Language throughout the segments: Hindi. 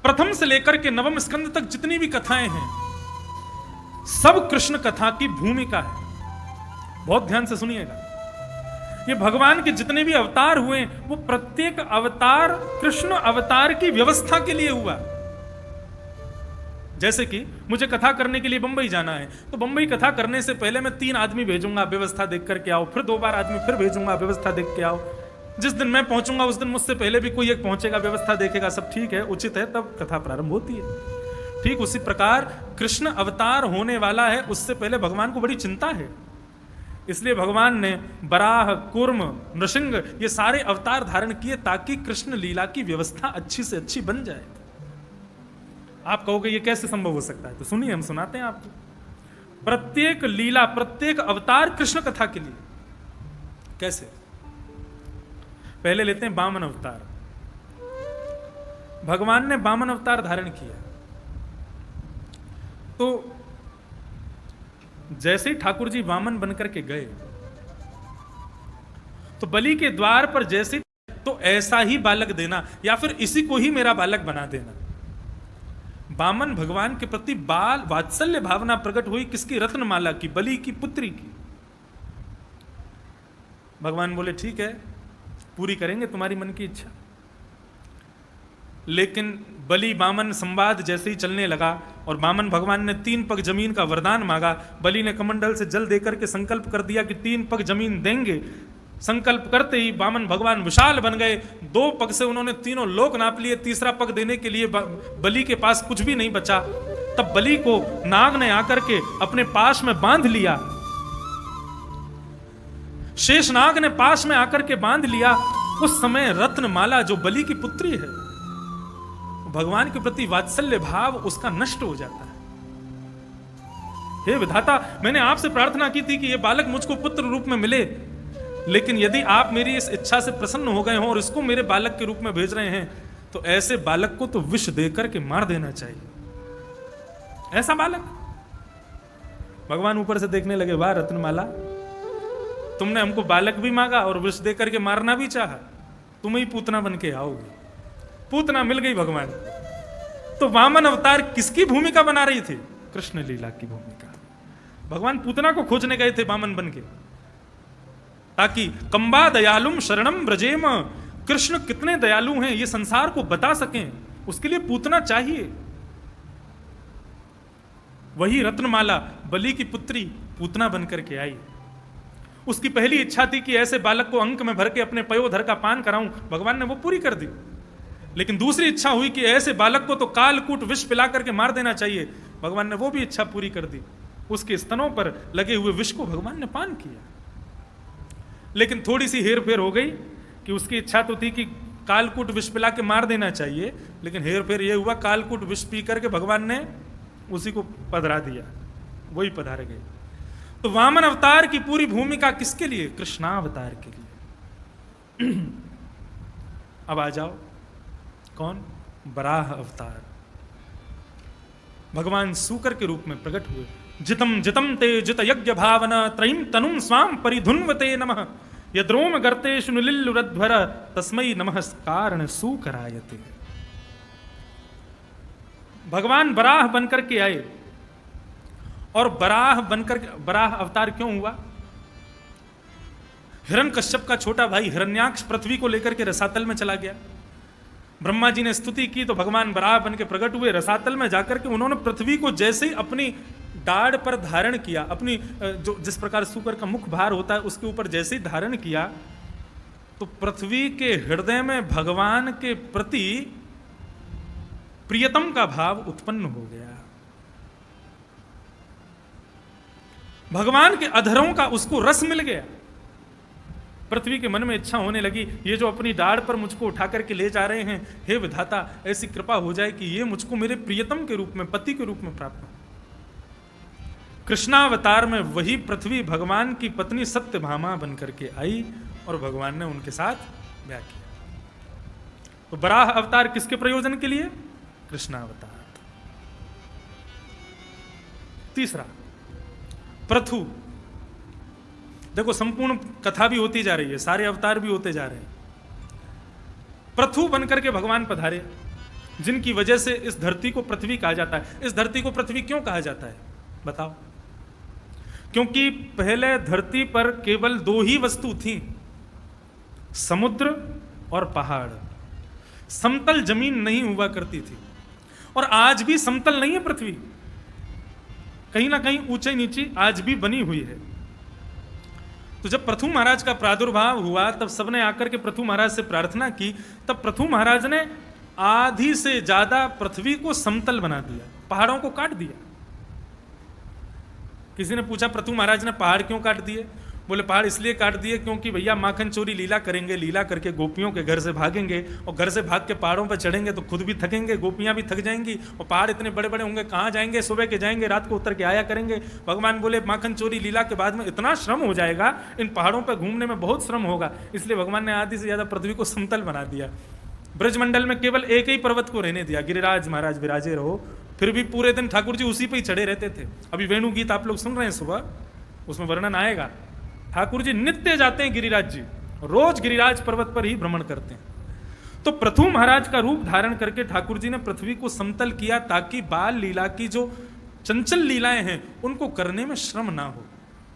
प्रथम से लेकर के नवम स्कंद तक जितनी भी कथाएं हैं सब कृष्ण कथा की भूमिका है। बहुत ध्यान से सुनिएगा। ये भगवान के जितने भी अवतार हुए वो प्रत्येक अवतार कृष्ण अवतार की व्यवस्था के लिए हुआ। जैसे कि मुझे कथा करने के लिए बंबई जाना है, तो बंबई कथा करने से पहले मैं 3 आदमी भेजूंगा, व्यवस्था देख करके आओ, फिर 2 बार आदमी फिर भेजूंगा, व्यवस्था देख के आओ। जिस दिन मैं पहुंचूंगा उस दिन मुझसे पहले भी कोई एक पहुंचेगा, व्यवस्था देखेगा, सब ठीक है, उचित है, तब कथा प्रारंभ होती है। ठीक उसी प्रकार कृष्ण अवतार होने वाला है, उससे पहले भगवान को बड़ी चिंता है। इसलिए भगवान ने बराह, कूर्म, नृसिंह ये सारे अवतार धारण किए ताकि कृष्ण लीला की व्यवस्था अच्छी से अच्छी बन जाए। आप कहोगे ये कैसे संभव हो सकता है, तो सुनिए, हम सुनाते हैं आपको। प्रत्येक लीला, प्रत्येक अवतार कृष्ण कथा के लिए। कैसे? पहले लेते हैं वामन अवतार। भगवान ने वामन अवतार धारण किया, तो जैसे ही ठाकुर जी वामन बनकर के गए तो बलि के द्वार पर जैसे तो ऐसा ही बालक देना, या फिर इसी को ही मेरा बालक बना देना। वामन भगवान के प्रति बाल वात्सल्य भावना प्रकट हुई। किसकी? रत्नमाला की, बलि की पुत्री की। भगवान बोले ठीक है, पूरी करेंगे तुम्हारी मन की इच्छा। लेकिन बलि वामन संवाद जैसे ही चलने लगा और वामन भगवान ने 3 पग जमीन का वरदान मांगा। बलि ने कमंडल से जल देकर के संकल्प कर दिया कि 3 पग जमीन देंगे। संकल्प करते ही वामन भगवान विशाल बन गए। 2 पग से उन्होंने तीनों लोक नाप लिए। तीसरा पग देने के लिए बलि के पास कुछ भी नहीं बचा। तब बलि को नाग ने आकर के अपने पास में बांध लिया। शेषनाग ने पास में आकर के बांध लिया। उस समय रत्नमाला जो बलि की पुत्री है, भगवान के प्रति वात्सल्य भाव उसका नष्ट हो जाता है। हे विधाता, मैंने आपसे प्रार्थना की थी कि यह बालक मुझको पुत्र रूप में मिले, लेकिन यदि आप मेरी इस इच्छा से प्रसन्न हो गए हो और इसको मेरे बालक के रूप में भेज रहे हैं, तो ऐसे बालक को तो विष देकर के मार देना चाहिए। ऐसा बालक। भगवान ऊपर से देखने लगे, वाह रत्नमाला, तुमने हमको बालक भी मांगा और विष देकर के मारना भी चाहा, तुम ही पूतना बन के आओगे। पूतना मिल गई भगवान। तो वामन अवतार किसकी भूमिका बना रही थी? कृष्ण लीला की भूमिका। भगवान पूतना को खोजने गए थे वामन बन के, ताकि कंबा दयालुम शरणम ब्रजेम, कृष्ण कितने दयालु हैं ये संसार को बता सकें, उसके लिए पूतना चाहिए। वही रत्नमाला बलि की पुत्री पूतना बनकर के आई। उसकी पहली इच्छा थी कि ऐसे बालक को अंक में भर के अपने पयोधर का पान कराऊं। भगवान ने वो पूरी कर दी। लेकिन दूसरी इच्छा हुई कि ऐसे बालक को तो कालकूट विष पिला करके मार देना चाहिए। भगवान ने वो भी इच्छा पूरी कर दी। उसके स्तनों पर लगे हुए विष को भगवान ने पान किया। लेकिन थोड़ी सी हेरफेर हो गई कि उसकी इच्छा तो थी कि कालकूट विष पिला के मार देना चाहिए, लेकिन हेरफेर यह हुआ कालकूट विष पी करके भगवान ने उसी को पधरा दिया, वही पधारे गए। तो वामन अवतार की पूरी भूमिका किसके लिए? कृष्णावतार के लिए। अब आ जाओ, कौन? बराह अवतार। भगवान सूकर के रूप में प्रकट हुए। जितम जितम ते जित यज्ञ भावना त्रयीम तनुम स्वाम परिधुन्वते नमः यद्रोम गर्तेषु निलिल्लुरध्वर तस्मै नमः कारण सूकरायते। भगवान बराह बनकर के आए। और बराह अवतार क्यों हुआ? हिरण्यकश्यप का छोटा भाई हिरण्याक्ष पृथ्वी को लेकर के रसातल में चला गया। ब्रह्मा जी ने स्तुति की तो भगवान बराह बन के प्रकट हुए। रसातल में जाकर के उन्होंने पृथ्वी को जैसे ही अपनी दाढ़ पर धारण किया, अपनी जो जिस प्रकार सूकर का मुख भार होता है उसके ऊपर जैसे ही धारण किया, तो पृथ्वी के हृदय में भगवान के प्रति प्रियतम का भाव उत्पन्न हो गया। भगवान के अधरों का उसको रस मिल गया। पृथ्वी के मन में इच्छा होने लगी, ये जो अपनी दाढ़ पर मुझको उठा करके ले जा रहे हैं, हे विधाता ऐसी कृपा हो जाए कि ये मुझको मेरे प्रियतम के रूप में, पति के रूप में प्राप्त हो। कृष्णावतार में वही पृथ्वी भगवान की पत्नी सत्यभामा बनकर के आई और भगवान ने उनके साथ ब्याह किया। तो बराह अवतार किसके प्रयोजन के लिए? कृष्णावतार। तीसरा पृथु। देखो संपूर्ण कथा भी होती जा रही है, सारे अवतार भी होते जा रहे हैं। पृथु बनकर के भगवान पधारे। जिनकी वजह से इस धरती को पृथ्वी कहा जाता है। इस धरती को पृथ्वी क्यों कहा जाता है बताओ? क्योंकि पहले धरती पर केवल दो ही वस्तु थी, समुद्र और पहाड़। समतल जमीन नहीं हुआ करती थी, और आज भी समतल नहीं है पृथ्वी, कहीं ना कहीं ऊंचे नीचे आज भी बनी हुई है। तो जब पृथु महाराज का प्रादुर्भाव हुआ तब सबने आकर के पृथु महाराज से प्रार्थना की। तब पृथु महाराज ने आधी से ज्यादा पृथ्वी को समतल बना दिया, पहाड़ों को काट दिया। किसी ने पूछा पृथु महाराज ने पहाड़ क्यों काट दिए? बोले पहाड़ इसलिए काट दिए क्योंकि भैया माखन चोरी लीला करेंगे, लीला करके गोपियों के घर से भागेंगे, और घर से भाग के पहाड़ों पर चढ़ेंगे तो खुद भी थकेंगे, गोपियां भी थक जाएंगी, और पहाड़ इतने बड़े बड़े होंगे, कहाँ जाएंगे? सुबह के जाएंगे, रात को उतर के आया करेंगे। भगवान बोले माखन चोरी लीला के बाद में इतना श्रम हो जाएगा, इन पहाड़ों पर घूमने में बहुत श्रम होगा, इसलिए भगवान ने आधी से ज्यादा पृथ्वी को समतल बना दिया। ब्रजमंडल में केवल एक ही पर्वत को रहने दिया, गिरिराज महाराज विराजे रहो। फिर भी पूरे दिन ठाकुर जी उसी पे ही चढ़े रहते थे। अभी वेणु गीत आप लोग सुन रहे हैं सुबह, उसमें वर्णन आएगा। ठाकुर जी नित्य जाते हैं गिरिराज जी, रोज गिरिराज पर्वत पर ही भ्रमण करते हैं। तो पृथु महाराज का रूप धारण करके ठाकुर जी ने पृथ्वी को समतल किया, ताकि बाल लीला की जो चंचल लीलाएं हैं उनको करने में श्रम ना हो,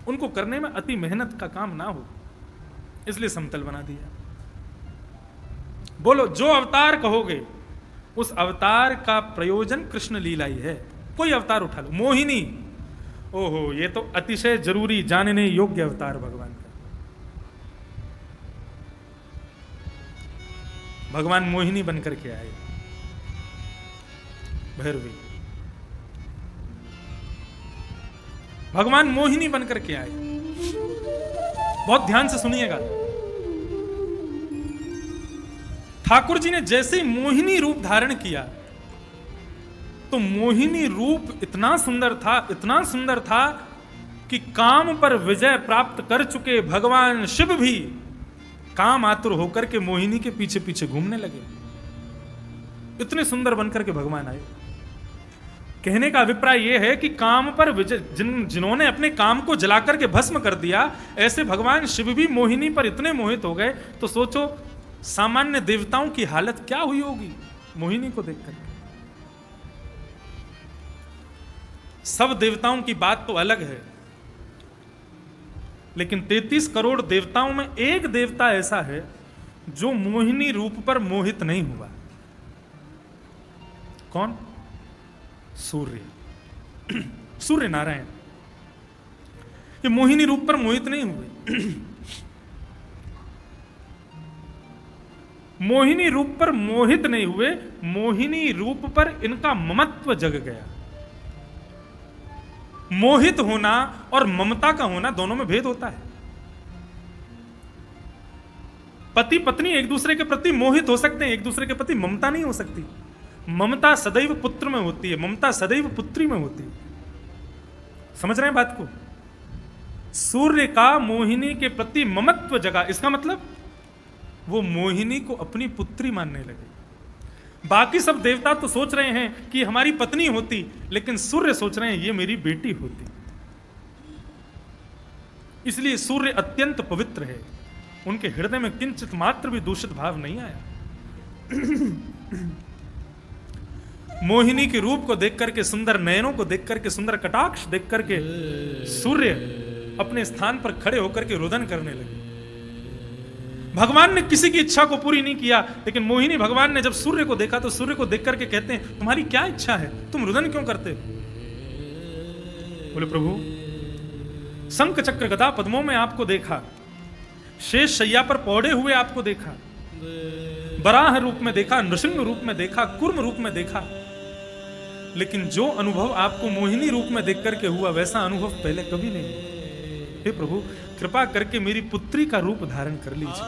उनको करने में अति मेहनत का काम ना हो, इसलिए समतल बना दिया। बोलो जो अवतार कहोगे उस अवतार का प्रयोजन कृष्ण लीला ही है। कोई अवतार उठा लो, मोहिनी, ओहो ये तो अतिशय जरूरी जानने योग्य अवतार भगवान का। भगवान मोहिनी बनकर के आए, भैरवी भगवान मोहिनी बनकर के आए। बहुत ध्यान से सुनिएगा। ठाकुर जी ने जैसे ही मोहिनी रूप धारण किया तो मोहिनी रूप इतना सुंदर था, इतना सुंदर था कि काम पर विजय प्राप्त कर चुके भगवान शिव भी काम आतुर होकर के मोहिनी के पीछे पीछे घूमने लगे। इतने सुंदर बनकर के भगवान आए। कहने का अभिप्राय यह है कि काम पर विजय, जिन्होंने अपने काम को जलाकर के भस्म कर दिया, ऐसे भगवान शिव भी मोहिनी पर इतने मोहित हो गए। तो सोचो सामान्य देवताओं की हालत क्या हुई होगी मोहिनी को देखकर। सब देवताओं की बात तो अलग है, लेकिन 33 करोड़ देवताओं में एक देवता ऐसा है जो मोहिनी रूप पर मोहित नहीं हुआ। कौन? सूर्य। सूर्य नारायण ये मोहिनी रूप पर मोहित नहीं हुए। मोहिनी रूप पर मोहित नहीं हुए, मोहिनी रूप पर इनका ममत्व जग गया। मोहित होना और ममता का होना दोनों में भेद होता है। पति पत्नी एक दूसरे के प्रति मोहित हो सकते हैं, एक दूसरे के प्रति ममता नहीं हो सकती। ममता सदैव पुत्र में होती है, ममता सदैव पुत्री में होती है। समझ रहे हैं बात को? सूर्य का मोहिनी के प्रति ममत्व जगा, इसका मतलब वो मोहिनी को अपनी पुत्री मानने लगे। बाकी सब देवता तो सोच रहे हैं कि हमारी पत्नी होती, लेकिन सूर्य सोच रहे हैं ये मेरी बेटी होती। इसलिए सूर्य अत्यंत पवित्र है, उनके हृदय में किंचित मात्र भी दूषित भाव नहीं आया। मोहिनी के रूप को देख करके, सुंदर नयनों को देख करके, सुंदर कटाक्ष देख करके सूर्य अपने स्थान पर खड़े होकर के रुदन करने लगे। भगवान ने किसी की इच्छा को पूरी नहीं किया, लेकिन मोहिनी भगवान ने जब सूर्य को देखा तो सूर्य को देख करके कहते हैं तुम्हारी क्या इच्छा है, तुम रुदन क्यों करते हो? बोले प्रभु शंख चक्र गदा पद्मों में आपको देखा, शेष शैया पर पौड़े हुए आपको देखा, बराह रूप में देखा, नृसिंह रूप में देखा, कुर्म रूप में देखा, लेकिन जो अनुभव आपको मोहिनी रूप में देख करके हुआ वैसा अनुभव पहले कभी नहीं हुआ। हे प्रभु कृपा करके मेरी पुत्री का रूप धारण कर लीजिए,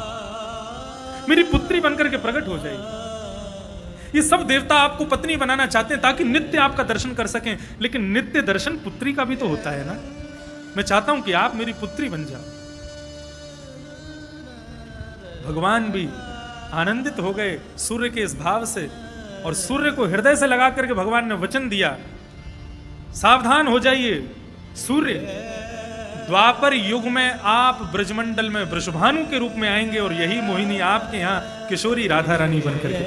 मेरी पुत्री बनकर के प्रकट हो जाएगी। ये सब देवता आपको पत्नी बनाना चाहते हैं ताकि नित्य आपका दर्शन कर सकें, लेकिन नित्य दर्शन पुत्री का भी तो होता है ना। मैं चाहता हूं कि आप मेरी पुत्री बन जाओ। भगवान भी आनंदित हो गए सूर्य के इस भाव से, और सूर्य को हृदय से लगा करके भगवान ने वचन दिया, सावधान हो जाइए सूर्य, द्वापर युग में आप ब्रजमंडल में वृषभानु के रूप में आएंगे और यही मोहिनी आपके यहां किशोरी राधा रानी बनकर के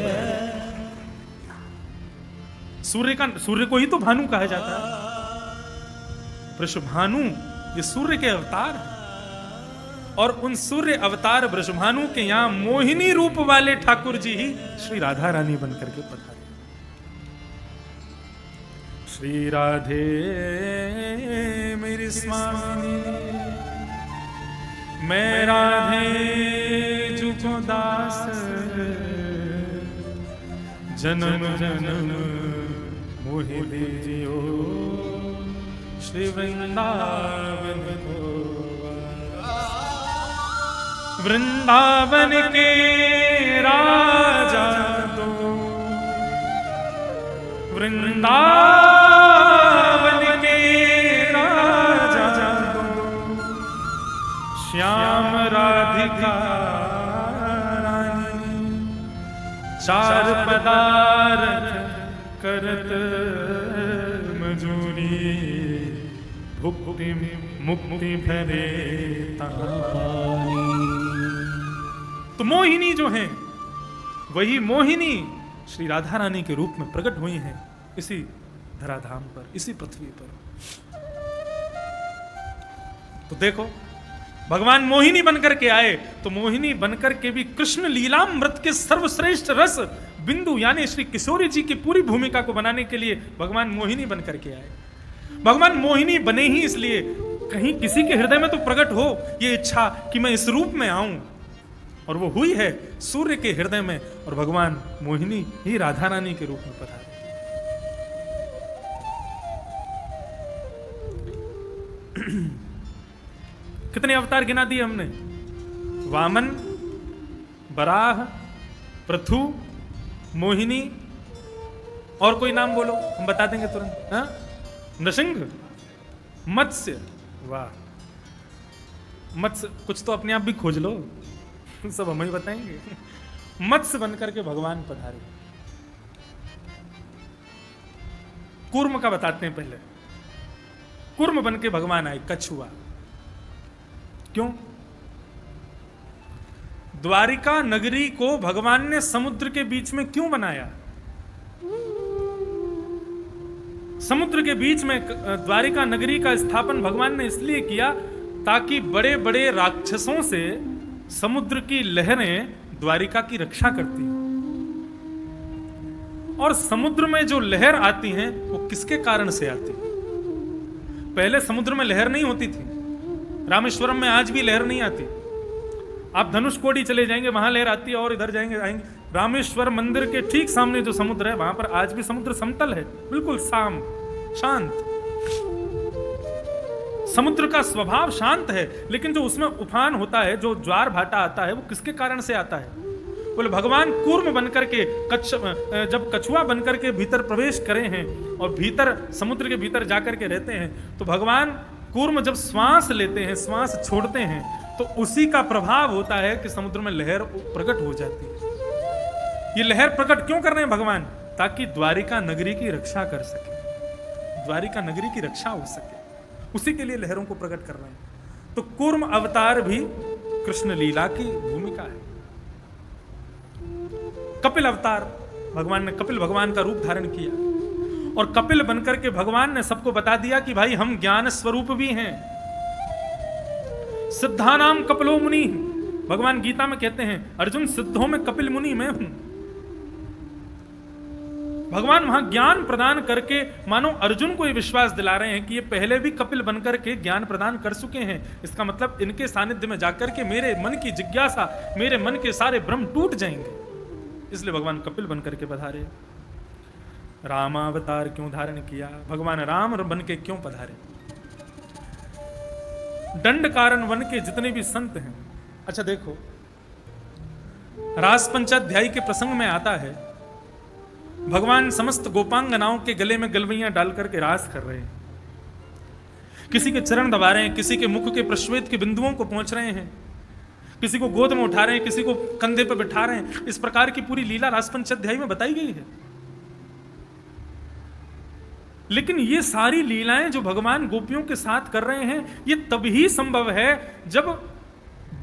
सूर्य को ही तो भानु कहा जाता है। वृषभानु ये सूर्य के अवतार हैं, और उन सूर्य अवतार वृषभानु के यहां मोहिनी रूप वाले ठाकुर जी ही श्री राधा रानी बनकर के पधारे। श्री राधे मेरी स्वामी, मैं राधे जुको दास, जन्म जन्म मोहि दीजियो श्री वृंदावन को। वृंदावन के राजा दो, वृंदावन के राजा दो, श्याम राधिका रानी, चार पदार्थ करत मजूरी, भुक्ति मुक्ति भरे तानी। तो मोहिनी जो हैं वही मोहिनी श्री राधा रानी के रूप में प्रकट हुई हैं इसी धराधाम पर, इसी पृथ्वी पर। तो देखो भगवान मोहिनी बनकर के आए, तो मोहिनी बनकर के भी कृष्ण लीलामृत के सर्वश्रेष्ठ रस बिंदु यानी श्री किशोरी जी की पूरी भूमिका को बनाने के लिए भगवान मोहिनी बनकर के आए। भगवान मोहिनी बने ही इसलिए कहीं किसी के हृदय में तो प्रकट हो ये इच्छा कि मैं इस रूप में आऊं, और वो हुई है सूर्य के हृदय में, और भगवान मोहिनी ही राधा रानी के रूप में पधारे। कितने अवतार गिना दिए हमने? वामन, बराह, पृथु, मोहिनी, और कोई नाम बोलो हम बता देंगे तुरंत। हाँ, नृसिंह, मत्स्य, वाह मत्स्य, कुछ तो अपने आप भी खोज लो, सब हम ही बताएंगे। मत्स्य बनकर के भगवान पधारे। कूर्म का बताते हैं पहले। कूर्म बन के भगवान आए, कछुआ। क्यों? द्वारिका नगरी को भगवान ने समुद्र के बीच में क्यों बनाया? समुद्र के बीच में द्वारिका नगरी का स्थापन भगवान ने इसलिए किया ताकि बड़े बड़े राक्षसों से समुद्र की लहरें द्वारिका की रक्षा करती हैं। और समुद्र में जो लहर आती हैं वो किसके कारण से आती है? पहले समुद्र में लहर नहीं होती थी। रामेश्वरम में आज भी लहर नहीं आती। आप धनुषकोडी चले जाएंगे वहां लहर आती है, और इधर जाएंगे आएंगे रामेश्वर मंदिर के ठीक सामने जो समुद्र है वहां पर आज भी समुद्र समतल है, बिल्कुल शांत। समुद्र का स्वभाव शांत है, लेकिन जो उसमें उफान होता है, जो ज्वार भाटा आता है, वो किसके कारण से आता है? बोले भगवान कूर्म बनकर के जब कछुआ बनकर के भीतर प्रवेश करे हैं और भीतर समुद्र के भीतर जाकर के रहते हैं, तो भगवान कूर्म जब श्वास लेते हैं, श्वास छोड़ते हैं, तो उसी का प्रभाव होता है कि समुद्र में लहर प्रकट हो जाती है। ये लहर प्रकट क्यों कर रहे हैं भगवान? ताकि द्वारिका नगरी की रक्षा कर सके, द्वारिका नगरी की रक्षा हो सके, उसी के लिए लहरों को प्रकट कर रहे हैं। तो कूर्म अवतार भी कृष्ण लीला की भूमिका है। कपिल अवतार, भगवान ने कपिल भगवान का रूप धारण किया, और कपिल बनकर के भगवान ने सबको बता दिया कि भाई हम ज्ञान स्वरूप भी हैं। सिद्धानाम कपिलो मुनि, भगवान गीता में कहते हैं अर्जुन सिद्धों में कपिल मुनि मैं हूं। भगवान वहां ज्ञान प्रदान करके मानो अर्जुन को ये विश्वास दिला रहे हैं कि ये पहले भी कपिल बनकर के ज्ञान प्रदान कर चुके हैं। इसका मतलब इनके सानिध्य में जाकर के मेरे मन की जिज्ञासा, मेरे मन के सारे भ्रम टूट जाएंगे। इसलिए भगवान कपिल बनकर के पधारे। रामावतार क्यों धारण किया? भगवान राम बन के क्यों पधारे? दंड कारण वन के जितने भी संत हैं, अच्छा देखो, रास पंचाध्यायी के प्रसंग में आता है भगवान समस्त गोपांगनाओं के गले में गलवैयां डाल करके रास कर रहे हैं, किसी के चरण दबा रहे हैं, किसी के मुख के प्रश्वेत के बिंदुओं को पहुंच रहे हैं, किसी को गोद में उठा रहे हैं, किसी को कंधे पर बिठा रहे हैं। इस प्रकार की पूरी लीला रास पंचाध्यायी में बताई गई है। लेकिन ये सारी लीलाएं जो भगवान गोपियों के साथ कर रहे हैं, ये तभी संभव है जब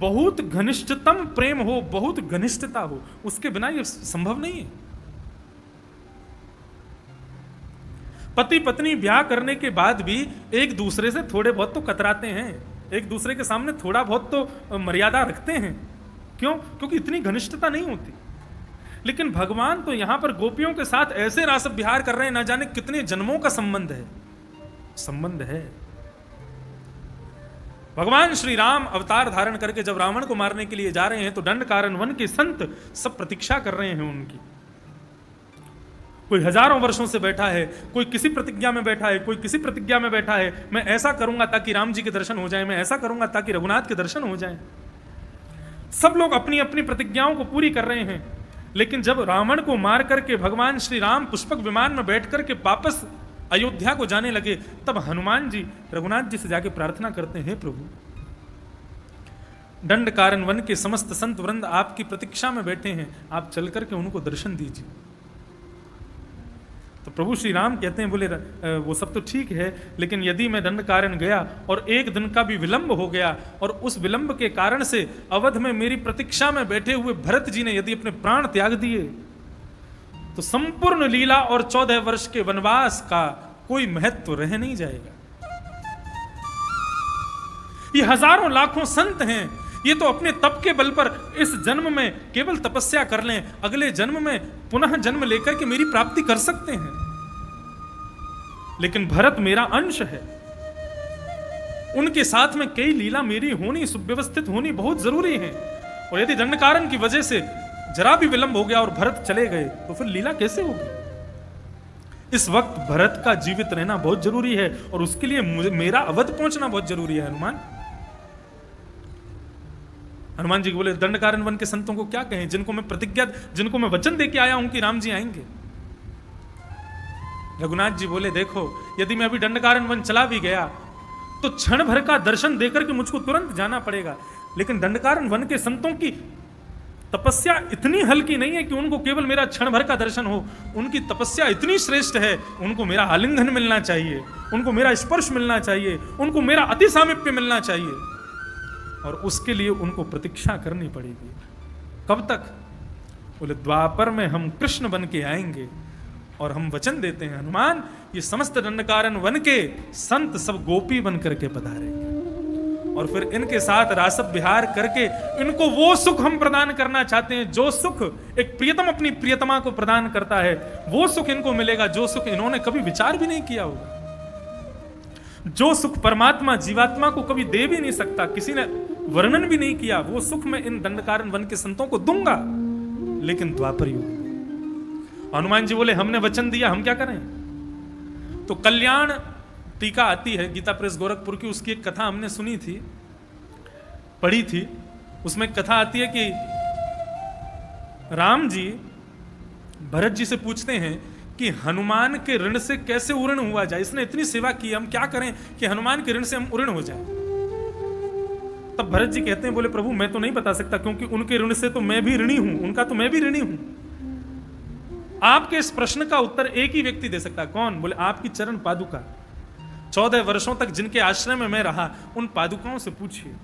बहुत घनिष्ठतम प्रेम हो, बहुत घनिष्ठता हो। उसके बिना ये संभव नहीं है। पति पत्नी ब्याह करने के बाद भी एक दूसरे से थोड़े बहुत तो कतराते हैं, एक दूसरे के सामने थोड़ा बहुत तो मर्यादा रखते हैं। क्यों? क्योंकि इतनी घनिष्ठता नहीं होती। लेकिन भगवान तो यहां पर गोपियों के साथ ऐसे रास विहार कर रहे हैं, ना जाने कितने जन्मों का संबंध है। भगवान श्री राम अवतार धारण करके जब रावण को मारने के लिए जा रहे हैं तो दंडकारण्य वन के संत सब प्रतीक्षा कर रहे हैं उनकी। कोई हजारों वर्षों से बैठा है, कोई किसी प्रतिज्ञा में बैठा है, कोई किसी प्रतिज्ञा में बैठा है, मैं ऐसा करूंगा ताकि राम जी के दर्शन हो जाए, मैं ऐसा करूंगा ताकि रघुनाथ के दर्शन हो जाए। सब लोग अपनी अपनी प्रतिज्ञाओं को पूरी कर रहे हैं। लेकिन जब रावण को मार करके भगवान श्री राम पुष्पक विमान में बैठ करके वापस अयोध्या को जाने लगे, तब हनुमान जी रघुनाथ जी से जाके प्रार्थना करते हैं, प्रभु दंडकारण्य वन के समस्त संत वृंद आपकी प्रतीक्षा में बैठे हैं, आप चल करके उनको दर्शन दीजिए। तो प्रभु श्री राम कहते हैं, बोले वो सब तो ठीक है, लेकिन यदि मैं दंडकारण्य गया और एक दिन का भी विलंब हो गया और उस विलंब के कारण से अवध में मेरी प्रतीक्षा में बैठे हुए भरत जी ने यदि अपने प्राण त्याग दिए तो संपूर्ण लीला और 14 वर्ष के वनवास का कोई महत्व रह नहीं जाएगा। ये हजारों लाखों संत हैं, ये तो अपने तप के बल पर इस जन्म में केवल तपस्या कर लें, अगले जन्म में पुनः जन्म लेकर के मेरी प्राप्ति कर सकते हैं। लेकिन भरत मेरा अंश है, उनके साथ में कई लीला मेरी होनी, सुव्यवस्थित होनी बहुत जरूरी है। और यदि दंडकारण्य की वजह से जरा भी विलंब हो गया और भरत चले गए तो फिर लीला कैसे होगी? इस वक्त भरत का जीवित रहना बहुत जरूरी है और उसके लिए मेरा अवध पहुंचना बहुत जरूरी है। हनुमान जी बोले, दंडकारण्य वन के संतों को क्या कहें, जिनको मैं वचन देके आया हूं कि राम जी आएंगे। रघुनाथ जी बोले, देखो यदि मैं अभी दंडकारण्य वन चला भी गया तो क्षण भर का दर्शन देकर के मुझको तुरंत जाना पड़ेगा। लेकिन दंडकारण्य वन के संतों की तपस्या इतनी हल्की नहीं है कि उनको केवल मेरा क्षण भर का दर्शन हो। उनकी तपस्या इतनी श्रेष्ठ है, उनको मेरा आलिंगन मिलना चाहिए, उनको मेरा स्पर्श मिलना चाहिए, उनको मेरा अति सामीप्य मिलना चाहिए। और उसके लिए उनको प्रतीक्षा करनी पड़ेगी। कब तक? बोले, द्वापर में हम कृष्ण बन के आएंगे। और हम वचन देते हैं हनुमान, ये समस्त दंडकारण्य वन के संत सब गोपी बन करके पधारेंगे और फिर इनके साथ रासव विहार करके इनको वो सुख हम प्रदान करना चाहते हैं, जो सुख एक प्रियतम अपनी प्रियतमा को प्रदान करता है, वो सुख इनको मिलेगा, जो सुख इन्होंने कभी विचार भी नहीं किया होगा, जो सुख परमात्मा जीवात्मा को कभी दे भी नहीं सकता, किसी ने वर्णन भी नहीं किया, वो सुख मैं इन दंडकारण्य वन के संतों को दूंगा। लेकिन द्वापर युग में हनुमान जी बोले, हमने वचन दिया, हम क्या करें? तो कल्याण टीका आती है गीता प्रेस गोरखपुर की, उसकी एक कथा हमने सुनी थी, पढ़ी थी। उसमें कथा आती है कि राम जी भरत जी से पूछते हैं कि हनुमान के ऋण से कैसे उऋण हुआ जाए, इसने इतनी सेवा की, हम क्या करें कि हनुमान के ऋण से हम उऋण हो जाए। तब भरत जी कहते हैं, बोले प्रभु मैं तो नहीं बता सकता, क्योंकि उनके ऋण से तो मैं भी ऋणी हूं, उनका तो मैं भी ऋणी हूं। आपके इस प्रश्न का उत्तर एक ही व्यक्ति दे सकता। कौन? बोले आपकी चरण पादुका। 14 वर्षों तक जिनके आश्रय में मैं रहा, उन पादुकाओं से पूछिए।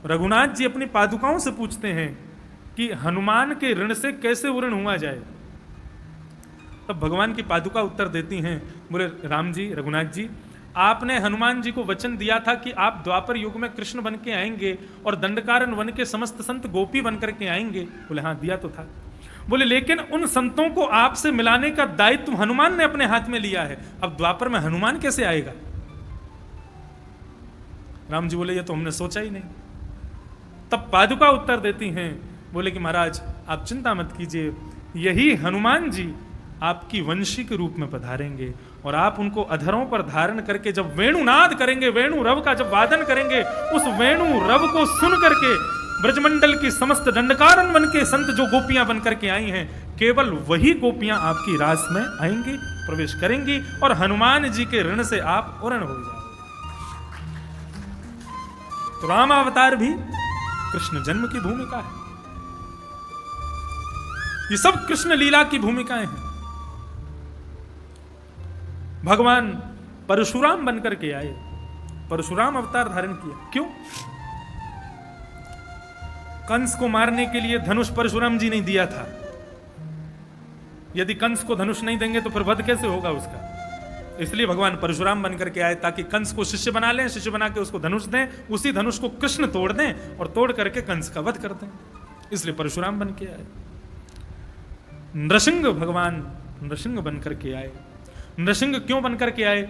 रघुनाथ जी अपनी पादुकाओं से पूछते हैं कि हनुमान के ऋण से कैसे उऋण हुआ जाए। तब भगवान की पादुका उत्तर देती हैं, बोले राम जी, रघुनाथ जी, आपने हनुमान जी को वचन दिया था कि आप द्वापर युग में कृष्ण बन के आएंगे और दंडकारण्य वन के समस्त संत गोपी बन करके आएंगे। बोले हाँ, दिया तो था। बोले लेकिन उन संतों को आपसे मिलाने का दायित्व हनुमान ने अपने हाथ में लिया है, अब द्वापर में हनुमान कैसे आएगा? राम जी बोले, ये तो हमने सोचा ही नहीं। तब पादुका उत्तर देती हैं, बोले कि महाराज आप चिंता मत कीजिए, यही हनुमान जी आपकी वंशी के रूप में पधारेंगे और आप उनको अधरों पर धारण करके जब वेणुनाद करेंगे, वेणु रव का जब वादन करेंगे, उस वेणु रव को सुन करके ब्रजमंडल की समस्त दंडकारण्य वन के संत जो गोपियां बन करके आई हैं, केवल वही गोपियां आपकी रास में आएंगी, प्रवेश करेंगी और हनुमान जी के ऋण से आप उऋण हो जाओगे। तो रामावतार भी कृष्ण जन्म की भूमिका है, ये सब कृष्ण लीला की भूमिकाएं हैं। भगवान परशुराम बनकर के आए, परशुराम अवतार धारण किया। क्यों? कंस को मारने के लिए धनुष परशुराम जी ने दिया था। यदि कंस को धनुष नहीं देंगे तो फिर वध कैसे होगा उसका? इसलिए भगवान परशुराम बन करके आए ताकि कंस को शिष्य बना लें, शिष्य बना के उसको धनुष दें, उसी धनुष को कृष्ण तोड़ दें और तोड़ करके कंस का वध कर दें। इसलिए परशुराम बन के आए। नृसिंह भगवान नृसिंह बन करके आए। नृसिंह क्यों बन करके आए?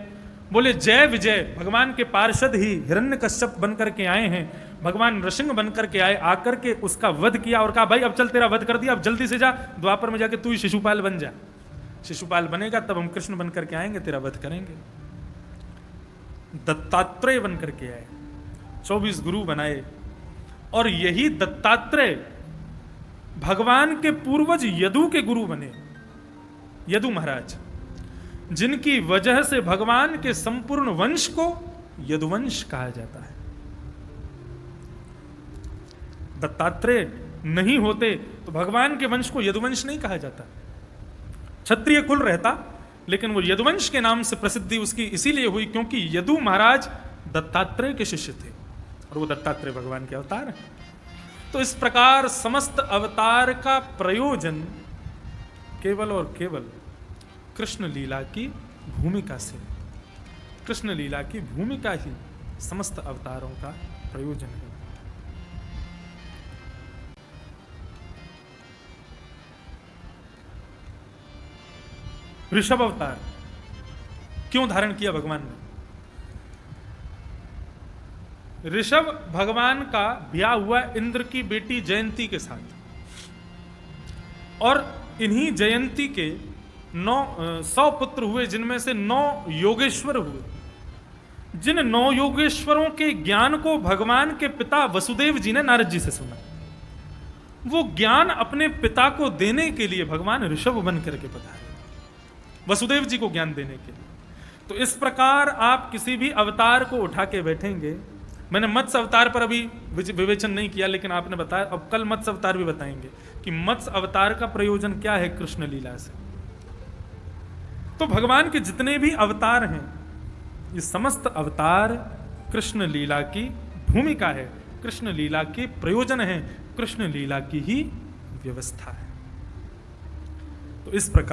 बोले जय विजय भगवान के पार्षद ही हिरण्यकश्यप बन करके आए हैं। भगवान नृसिंह बन करके आए, आकर के उसका वध किया और कहा भाई अब चल तेरा वध कर दिया, अब जल्दी से जा द्वापर में जाके तू ही शिशुपाल बन जा। शिशुपाल बनेगा तब हम कृष्ण बन करके आएंगे, तेरा वध करेंगे। दत्तात्रेय बन करके आए, 24 गुरु बनाए। और यही दत्तात्रेय भगवान के पूर्वज यदु के गुरु बने। यदु महाराज, जिनकी वजह से भगवान के संपूर्ण वंश को यदुवंश कहा जाता है। दत्तात्रेय नहीं होते तो भगवान के वंश को यदुवंश नहीं कहा जाता। क्षत्रिय कुल रहता, लेकिन वो यदुवंश के नाम से प्रसिद्धि उसकी इसीलिए हुई क्योंकि यदु महाराज दत्तात्रेय के शिष्य थे और वो दत्तात्रेय भगवान के अवतार हैं। तो इस प्रकार समस्त अवतार का प्रयोजन केवल और केवल कृष्ण लीला की भूमिका से, कृष्ण लीला की भूमिका ही समस्त अवतारों का प्रयोजन है। ऋषभ अवतार क्यों धारण किया भगवान ने? ऋषभ भगवान का ब्याह हुआ इंद्र की बेटी जयंती के साथ, और इन्हीं जयंती के 100 पुत्र हुए, जिनमें से 9 योगेश्वर हुए। जिन 9 योगेश्वरों के ज्ञान को भगवान के पिता वसुदेव जी ने नारद जी से सुना, वो ज्ञान अपने पिता को देने के लिए भगवान ऋषभ बन करके पधारे, वसुदेव जी को ज्ञान देने के लिए। तो इस प्रकार आप किसी भी अवतार को उठा के बैठेंगे। मैंने मत्स्य अवतार पर अभी विवेचन नहीं किया, लेकिन आपने बताया, अब कल मत्स्य अवतार भी बताएंगे कि मत्स्य अवतार का प्रयोजन क्या है कृष्ण लीला से। तो भगवान के जितने भी अवतार हैं, ये समस्त अवतार कृष्ण लीला की भूमिका है, कृष्ण लीला के प्रयोजन है, कृष्ण लीला की ही व्यवस्था है। तो इस प्रकार